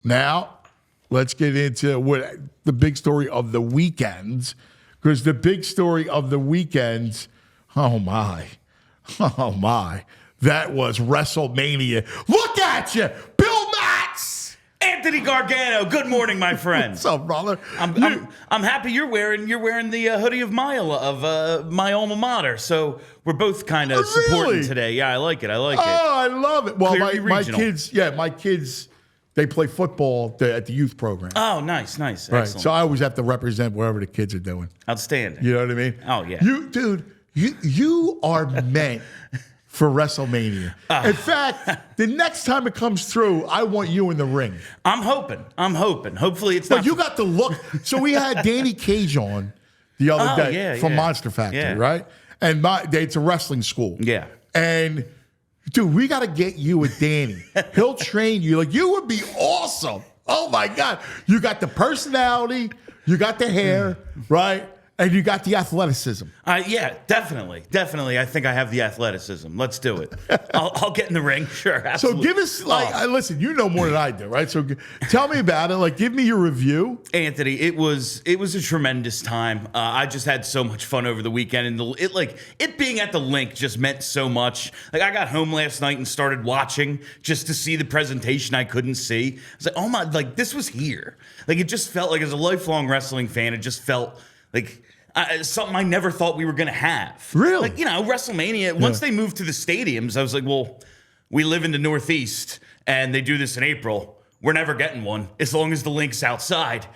Now, let's get into what the big story of the weekends, because the big story of the weekends, oh my, that was WrestleMania. Look at you, Bill Matz! Anthony Gargano, good morning, my friend. What's up, brother? I'm happy you're wearing the hoodie of my alma mater. So we're both kind of supporting today. Yeah, I like it. Oh, I love it. Well, my kids, they play football at the youth program. Oh, nice. Right. Excellent. So I always have to represent whatever the kids are doing. Outstanding. You know what I mean? Oh, yeah. You are meant for WrestleMania. In fact, the next time it comes through, I want you in the ring. I'm hoping. Hopefully it's But not. you got the look. So we had Danny Cage on the other day from Monster Factory, right? And it's a wrestling school. Yeah. And dude, we got to get you with Danny. He'll train you. Like, you would be awesome. Oh my God. You got the personality, you got the hair, right? And you got the athleticism. Yeah, definitely. I think I have the athleticism. Let's do it. I'll get in the ring. Sure, absolutely. So give us, listen, you know more than I do, right? So tell me about it. Like, give me your review. Anthony, it was a tremendous time. I just had so much fun over the weekend, and it being at the link just meant so much. Like, I got home last night and started watching just to see the presentation I couldn't see. I was like, oh my, like, this was here. Like, it just felt like, as a lifelong wrestling fan, it just felt like something I never thought we were going to have. Really? Like, WrestleMania, once they moved to the stadiums, I was like, well, we live in the Northeast, and they do this in April. We're never getting one as long as the link's outside.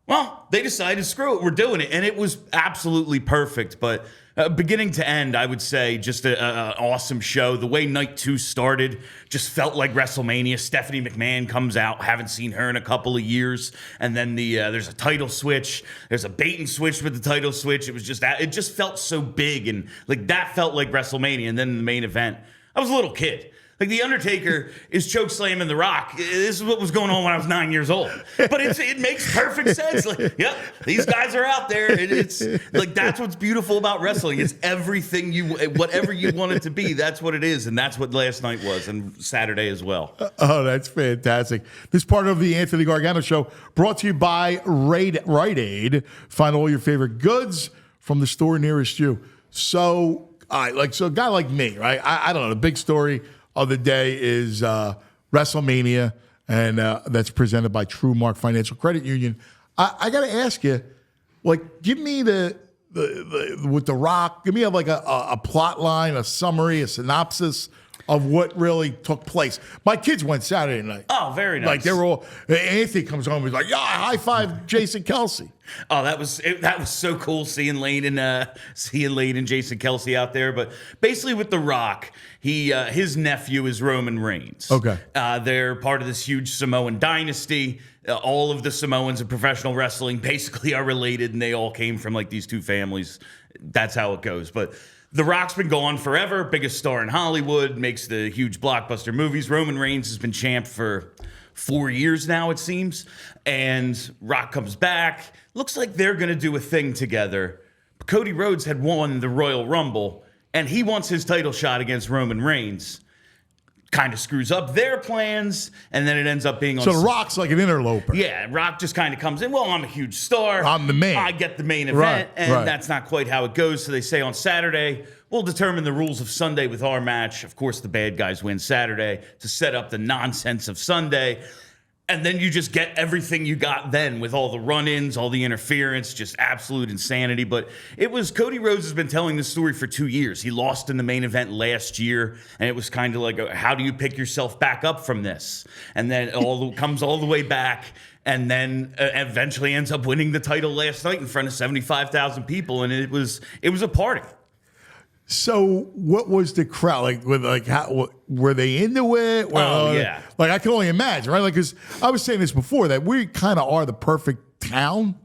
Well, they decided, screw it, we're doing it. And it was absolutely perfect. But beginning to end, I would say just an awesome show. The way night 2 started just felt like WrestleMania. Stephanie McMahon comes out. Haven't seen her in a couple of years. And then there's a title switch. There's a bait and switch with the title switch. It was just that. It just felt so big. And like that felt like WrestleMania. And then in the main event, I was a little kid. Like, The Undertaker is choke slamming The Rock. This is what was going on when I was 9 years old. But it makes perfect sense. Like, yep, these guys are out there. It's like, that's what's beautiful about wrestling. It's everything whatever you want it to be, that's what it is. And that's what last night was, and Saturday as well. Oh, that's fantastic. This part of the Anthony Gargano Show brought to you by Rite Aid. Find all your favorite goods from the store nearest you. So a guy like me, right? I don't know. The big story of the day is WrestleMania, and that's presented by TrueMark Financial Credit Union. I got to ask you, like, give me with The Rock, give me a plot line, a summary, a synopsis of what really took place. My kids went Saturday night. Oh, very nice. Like, they were all, Anthony comes home, he's like, yeah, high five Jason Kelsey. Oh, that was so cool seeing Lane and Jason Kelsey out there. But basically, with The Rock, his nephew is Roman Reigns. Okay, they're part of this huge Samoan dynasty. All of the Samoans in professional wrestling basically are related, and they all came from like these two families. That's how it goes. But The Rock's been gone forever, biggest star in Hollywood, makes the huge blockbuster movies. Roman Reigns has been champ for 4 years now, it seems. And Rock comes back. Looks like they're going to do a thing together. But Cody Rhodes had won the Royal Rumble, and he wants his title shot against Roman Reigns. Kind of screws up their plans, and then it ends up being on. So Rock's like an interloper. Yeah, Rock just kind of comes in. Well, I'm a huge star. I'm the man. I get the main event, and that's not quite how it goes. So they say on Saturday, we'll determine the rules of Sunday with our match. Of course, the bad guys win Saturday to set up the nonsense of Sunday. And then you just get everything you got then with all the run-ins, all the interference, just absolute insanity. But Cody Rhodes has been telling this story for 2 years. He lost in the main event last year, and it was kind of like, how do you pick yourself back up from this? And then comes all the way back, and then eventually ends up winning the title last night in front of 75,000 people, and it was a party. So what was the crowd like? How were they into it? Oh yeah. Like, I can only imagine, right? Like, because I was saying this before, that we kind of are the perfect town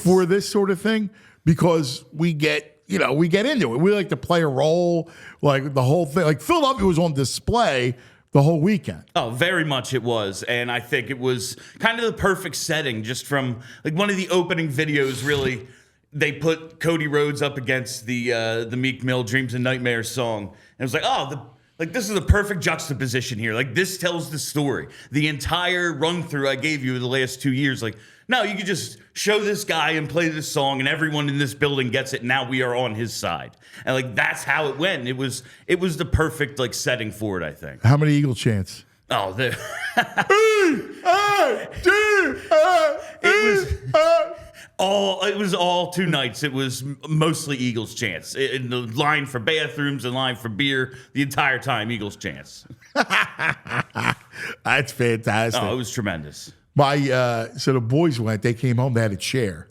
for this sort of thing, because we get into it. We like to play a role, like the whole thing. Like, Philadelphia was on display the whole weekend. Oh, very much it was. And I think it was kind of the perfect setting, just from like one of the opening videos, really. They put Cody Rhodes up against the Meek Mill Dreams and Nightmares song. And it was like, oh, Like, this is a perfect juxtaposition here. Like, this tells the story. The entire run-through I gave you the last 2 years, like, no, you could just show this guy and play this song, and everyone in this building gets it, and now we are on his side. And, like, that's how it went. It was the perfect, like, setting for it, I think. How many Eagle chants? Oh, it was all 2 nights. It was mostly Eagles chants. In the line for bathrooms and line for beer, the entire time Eagles chants. That's fantastic. Oh, it was tremendous. So the boys went. They came home. They had a chair.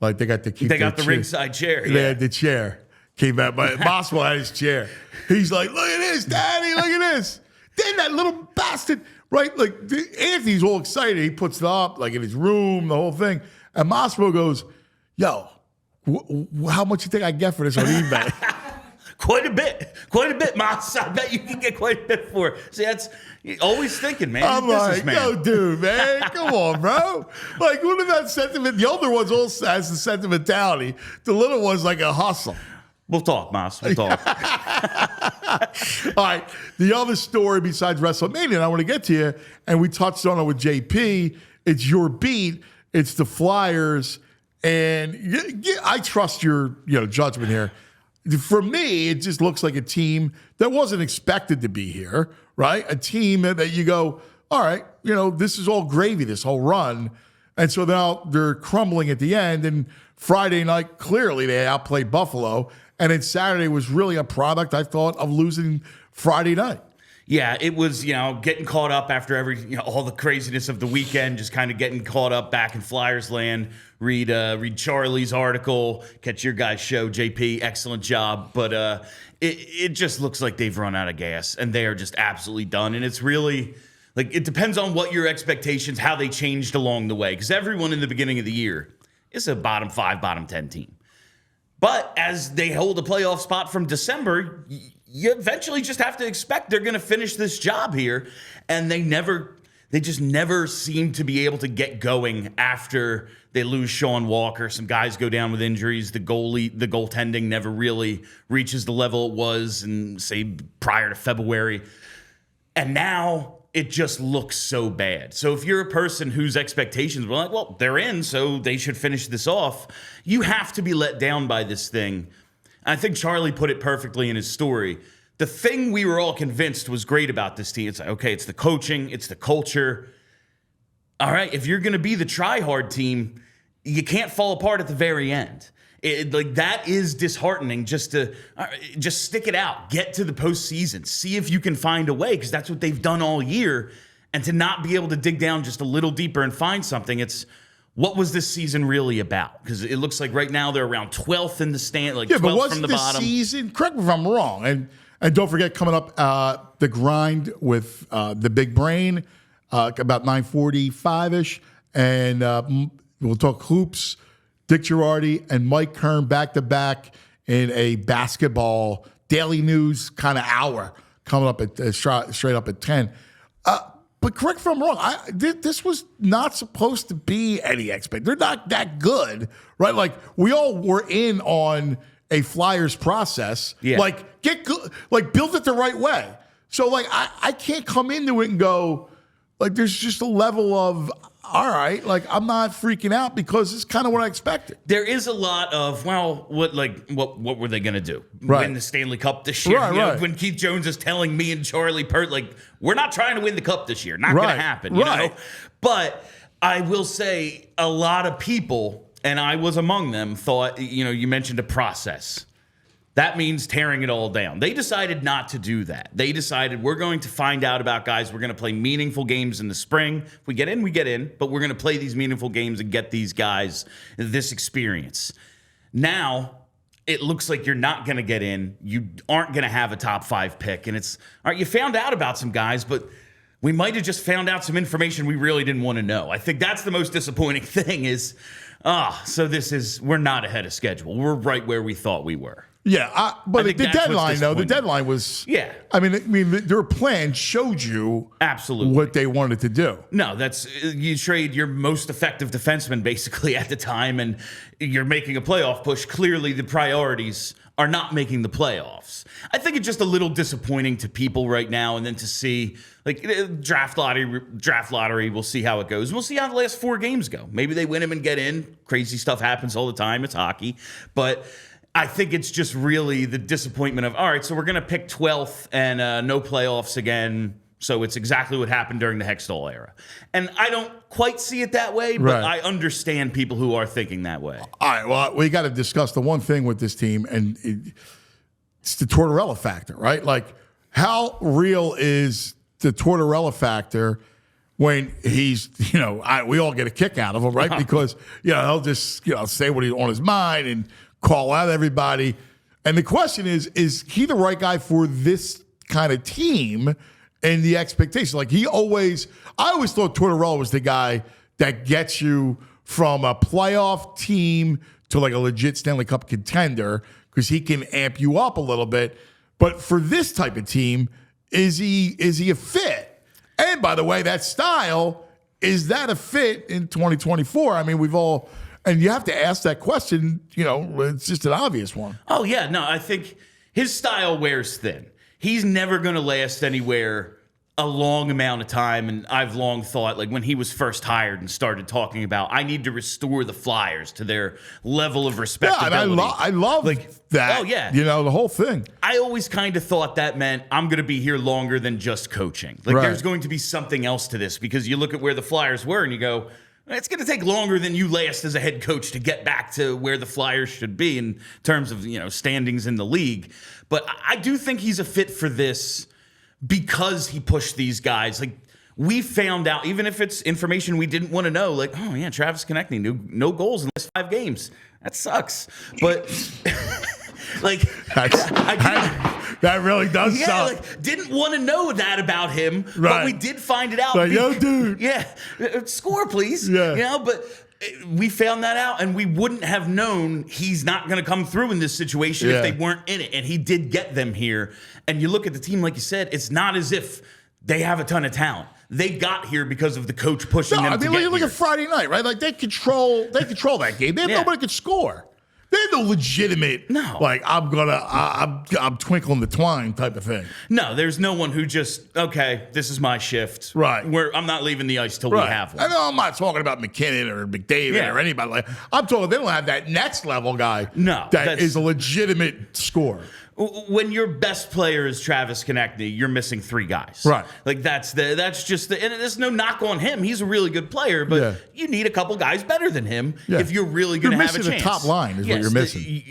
Like they got the ringside chair. They had the chair. Came back. But Mosswell had his chair. He's like, "Look at this, Daddy. Look at this." Then that little bastard, right? Like Anthony's all excited. He puts it up like in his room, the whole thing. And Mosswell goes, "Yo, how much you think I get for this on eBay?" Quite a bit, Moss. I bet you can get quite a bit for it. See, that's always thinking, man. I'm like, yo, dude, man, come on, bro. Like, what is that sentiment? The older ones also has the sentimentality. The little one's like a hustle. We'll talk, Moss. We'll talk. All right. The other story besides WrestleMania, and I want to get to you, and we touched on it with JP. It's your beat. It's the Flyers, and I trust your judgment here. For me, it just looks like a team that wasn't expected to be here, right? A team that you go, all right, this is all gravy, this whole run. And so now they're crumbling at the end. And Friday night, clearly they outplayed Buffalo. And then Saturday was really a product, I thought, of losing Friday night. Yeah, it was, getting caught up after all the craziness of the weekend, just kind of getting caught up back in Flyers land. Read Charlie's article, catch your guys' show, JP, excellent job. But it just looks like they've run out of gas, and they are just absolutely done. And it's really, like, it depends on what your expectations, how they changed along the way. Because everyone in the beginning of the year is a bottom 5, bottom 10 team. But as they hold a playoff spot from December, you eventually just have to expect they're going to finish this job here. And they just never seem to be able to get going after they lose Sean Walker. Some guys go down with injuries. The goaltending never really reaches the level it was in, say, prior to February. And now it just looks so bad. So if you're a person whose expectations were like, well, they're in, so they should finish this off, you have to be let down by this thing. I think Charlie put it perfectly in his story. The thing we were all convinced was great about this team, it's like, okay, it's the coaching, it's the culture. All right, if you're going to be the try-hard team, you can't fall apart at the very end. That is disheartening just to just stick it out, get to the postseason, see if you can find a way, because that's what they've done all year. And to not be able to dig down just a little deeper and find something, it's what was this season really about? Because it looks like right now they're around 12th in the stand, like 12th from the bottom. Season, correct me if I'm wrong, and don't forget coming up the grind with the Big Brain about 9:45ish, and we'll talk hoops. Dick Girardi and Mike Kern back-to-back in a basketball daily news kind of hour coming up at straight up at 10. But correct me if I'm wrong. This was not supposed to be any expect. They're not that good, right? Like, we all were in on a Flyers process. Yeah. Like, get good, like, build it the right way. So, like, I can't come into it and go, like, there's just a level of, all right, like, I'm not freaking out because it's kind of what I expected. There is a lot of, well, what were they going to do? Right. Win the Stanley Cup this year? Right. When Keith Jones is telling me and Charlie Pert, like, we're not trying to win the Cup this year. Not going to happen, you know? But I will say a lot of people, and I was among them, thought, you mentioned a process. That means tearing it all down. They decided not to do that. They decided we're going to find out about guys. We're going to play meaningful games in the spring. If we get in, we get in. But we're going to play these meaningful games and get these guys this experience. Now, it looks like you're not going to get in. You aren't going to have a top 5 pick. And it's, all right, you found out about some guys, but we might have just found out some information we really didn't want to know. I think that's the most disappointing thing is, we're not ahead of schedule. We're right where we thought we were. Yeah, but the think that's what's deadline, though, the disappointing. deadline was. Yeah. I mean, their plan showed you Absolutely what they wanted to do. No, you trade your most effective defenseman basically at the time, and you're making a playoff push. Clearly, the priorities are not making the playoffs. I think it's just a little disappointing to people right now, and then to see draft lottery. We'll see how it goes. We'll see how the last 4 games go. Maybe they win them and get in. Crazy stuff happens all the time. It's hockey, but I think it's just really the disappointment of, all right, so we're going to pick 12th and no playoffs again. So it's exactly what happened during the Hextall era. And I don't quite see it that way, but I understand people who are thinking that way. All right, well, we got to discuss the one thing with this team, and it's the Tortorella factor, right? Like, how real is the Tortorella factor when he's, we all get a kick out of him, right? Because, he'll just, say what he's on his mind and call out everybody. And the question is he the right guy for this kind of team and the expectation? Like, I always thought Tortorella was the guy that gets you from a playoff team to like a legit Stanley Cup contender because he can amp you up a little bit. But for this type of team, is he a fit? And by the way, that style, is that a fit in 2024? I mean, and you have to ask that question, it's just an obvious one. Oh, yeah. No, I think his style wears thin. He's never going to last anywhere a long amount of time. And I've long thought, like when he was first hired and started talking about, I need to restore the Flyers to their level of respectability. Yeah, and I love that. Oh, yeah. The whole thing. I always kind of thought that meant I'm going to be here longer than just coaching. Like there's going to be something else to this, because you look at where the Flyers were and you go, it's going to take longer than you last as a head coach to get back to where the Flyers should be in terms of, standings in the league. But I do think he's a fit for this because he pushed these guys. Like, we found out, even if it's information we didn't want to know, like, oh, yeah, Travis Konechny, no goals in the last 5 games. That sucks. But, that really does suck. Like, didn't want to know that about him, but we did find it out. Like, yo, dude. Yeah, score, please. Yeah. But we found that out, and we wouldn't have known he's not going to come through in this situation if they weren't in it, and he did get them here. And you look at the team, like you said, it's not as if they have a ton of talent. They got here because of the coach pushing them to get here. Look at Friday night, right? Like, they control that game. They have nobody could score. They had no legitimate, I'm twinkling the twine type of thing. No, there's no one who just, okay, this is my shift. Right. I'm not leaving the ice till we have one. I know I'm not talking about McKinnon or McDavid or anybody like that. I'm talking, they don't have that next level guy that is a legitimate scorer. When your best player is Travis Konechny, you're missing 3 guys. Right. Like that's just and there's no knock on him. He's a really good player, but you need a couple guys better than him if you're really going to have a chance. You're missing the top line is what you're missing.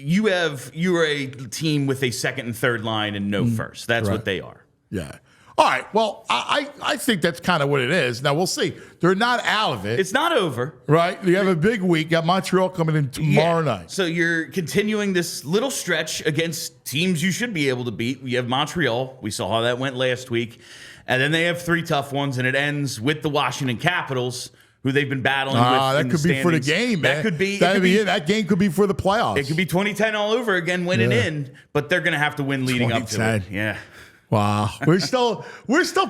You're a team with a second and third line and no first. That's what they are. Yeah. All right. Well, I think that's kind of what it is. Now, we'll see. They're not out of it. It's not over. Right? You have a big week. You got Montreal coming in tomorrow night. So you're continuing this little stretch against teams you should be able to beat. You have Montreal. We saw how that went last week. And then they have 3 tough ones, and it ends with the Washington Capitals, who they've been battling with. That could be for the game, man. That could be. That game could be for the playoffs. It could be 2010 all over again, winning in, but they're going to have to win leading up to it. Yeah. Wow, we're still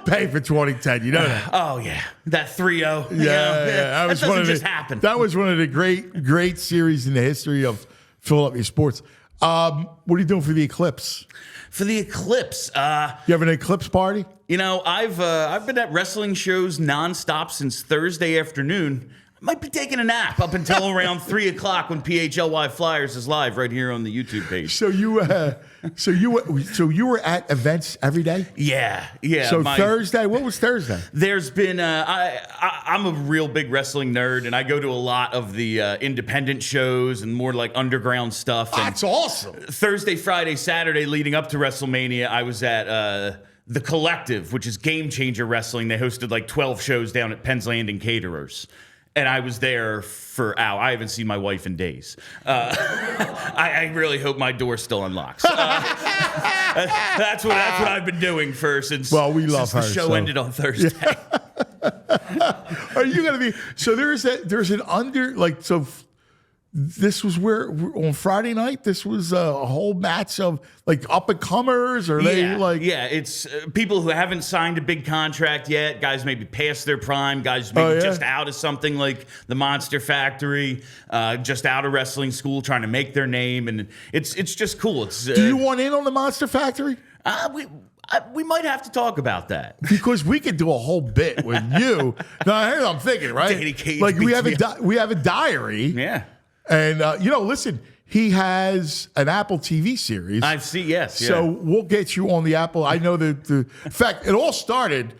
paying for 2010. You know that? Oh yeah, that 3-0. Yeah. That doesn't just happen. That was one of the great series in the history of Philadelphia sports. What are you doing for the eclipse? For the eclipse, you have an eclipse party? I've been at wrestling shows nonstop since Thursday afternoon. I might be taking a nap up until around 3 o'clock when PHLY Flyers is live right here on the YouTube page. So you were at events every day? Yeah. So Thursday, what was Thursday? There's been I'm a real big wrestling nerd, and I go to a lot of the independent shows and more like underground stuff. That's awesome. Thursday, Friday, Saturday leading up to WrestleMania, I was at The Collective, which is Game Changer Wrestling. They hosted like 12 shows down at Penn's Landing Caterers. And I was there for hours. I haven't seen my wife in days. I really hope my door still unlocks. That's what I've been doing since the show ended on Thursday. Are you gonna be? So there's this was where on Friday night, this was a whole match of like up and comers, or it's people who haven't signed a big contract yet, guys maybe past their prime, guys maybe just out of something like the Monster Factory, just out of wrestling school trying to make their name, and it's just cool. It's do you want in on the Monster Factory? We might have to talk about that because we could do a whole bit with you. Now, here's what I'm thinking, right? Danny Cage like we have a diary, yeah. And, listen, he has an Apple TV series. I see, yes. Yeah. So we'll get you on the Apple. I know that, in fact, it all started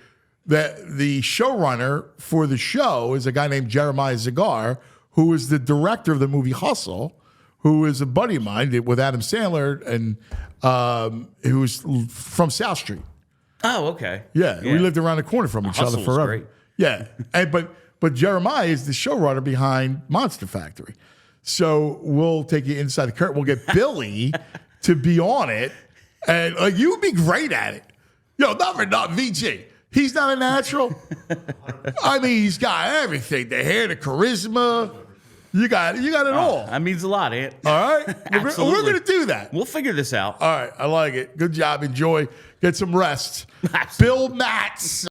that the showrunner for the show is a guy named Jeremiah Zagar, who is the director of the movie Hustle, who is a buddy of mine with Adam Sandler, and who's from South Street. Oh, okay. Yeah, we lived around the corner from each other forever. Great. Yeah, but Jeremiah is the showrunner behind Monster Factory. So we'll take you inside the curtain. We'll get Billy to be on it, and you would be great at it. Not for nothing, VG. He's not a natural. I mean, he's got everything: the hair, the charisma. You got it all. That means a lot, Ant. All right, Absolutely. We're going to do that. We'll figure this out. All right, I like it. Good job. Enjoy. Get some rest. Bill Matz.